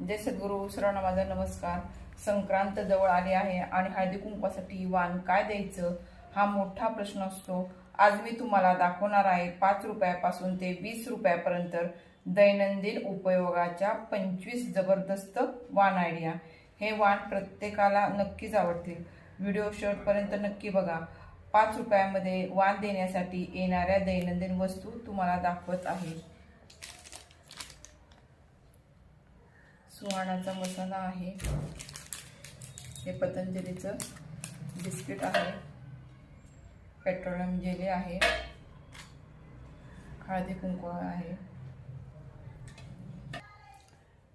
जय सद्गुरू. सर्वांना माझा नमस्कार. संक्रांत जवळ आली आहे आणि हळदी कुंकवासाठी वाण काय द्यायचं हा मोठा प्रश्न असतो. आज मी तुम्हाला दाखवणार आहे 5 रुपयापासून ते 20 रुपयापर्यंत दैनंदिन उपयोगाच्या 25 जबरदस्त वाण आयडिया. हे वाण प्रत्येकाला नक्कीच आवडतील. व्हिडिओ शेवटपर्यंत नक्की बघा. 5 रुपयामध्ये वाण देण्यासाठी येणाऱ्या दैनंदिन वस्तू तुम्हाला दाखवत आहे. सुहाणाचा मसाला आहे, हे पतंजलीचं बिस्किट आहे, पेट्रोलियम जेली आहे, हळदी कुंकू आहे.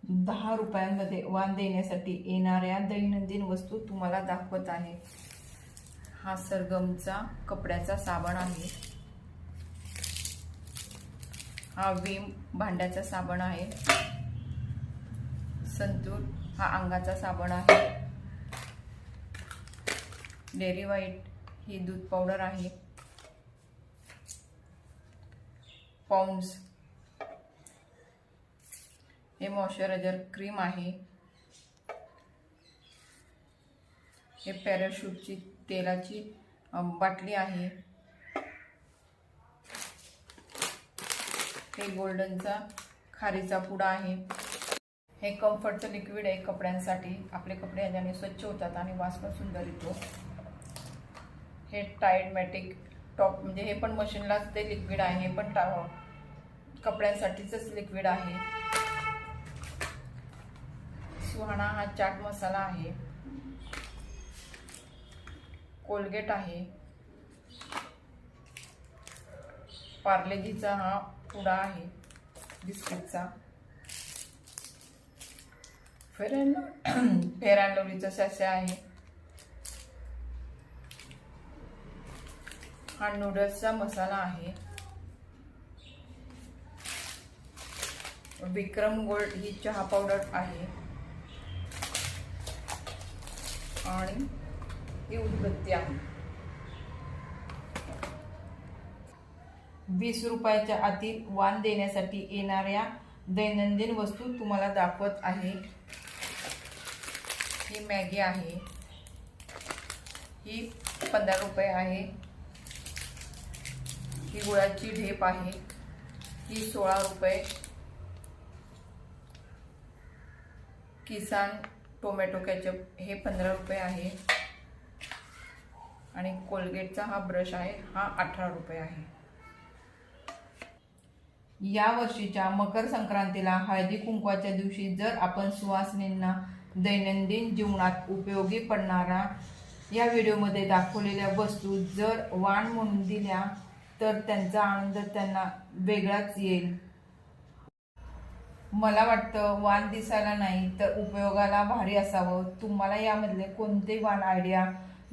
10 रुपयांमध्ये वाण देण्यासाठी येणाऱ्या दैनंदिन वस्तू तुम्हाला दाखवत आहे. हा सरगमचा कपड्याचा साबण आहे, हा विम भांड्याचा साबण आहे, संतूर हा अंगाचा साबण आहे, डेअरी व्हाईट ही दूध पावडर आहे, पॉन्ड्स हे मॉइश्चरायझर क्रीम आहे, हे पॅराशूटची तेलाची बाटली आहे, हे गोल्डनचा खारीचा पुडा आहे. हे कम्फर्टचं लिक्विड आहे कपड्यांसाठी. आपले कपडे याच्याने स्वच्छ होतात आणि वास पण सुंदर येतो. हे टाईड मॅटिक टॉप म्हणजे हे पण मशीनलाच ते लिक्विड आहे, हे पण कपड्यांसाठीच लिक्विड आहे. सुहाणा हा चाट मसाला आहे, कोलगेट आहे, पार्लेजीचा हा पुडा आहे बिस्किटचा, फेअर अँड लवलीचा सॅशे आहे, हा नूडल्सचा मसाला आहे, विक्रम गोल्ड ही चहा पावडर आहे आणि ही उदबत्ती आहे. 20 रुपयाच्या आतील वाण देण्यासाठी येणाऱ्या दैनंदिन वस्तू तुम्हाला दाखवत आहे. ही मॅगी आहे, ही 15 रुपये आहे, ही गुळाची ढेप आहे, ही 16 रुपये, किसान टोमॅटो केचप हे 15 रुपये आहे आणि कोलगेटचा हा ब्रश आहे, हा 18 रुपये आहे. या वर्षीच्या मकर संक्रांतीला हळदी कुंकवाच्या दिवशी जर आपण सुवासिनींना दैनंदिन जीवनात उपयोगी पडणारा या व्हिडिओमध्ये दाखवलेल्या वस्तू जर वाण म्हणून दिल्या तर त्यांचा आनंद त्यांना वेगळाच येईल. मला वाटतं वाण दिसायला नाही तर उपयोगाला भारी असावं. तुम्हाला यामधले कोणते वाण आयडिया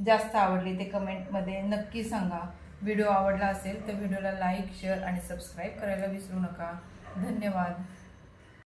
जास्त आवडले ते कमेंटमध्ये नक्की सांगा. व्हिडिओ आवडला असेल तर व्हिडिओला लाईक, शेअर आणि सबस्क्राईब करायला विसरू नका. धन्यवाद.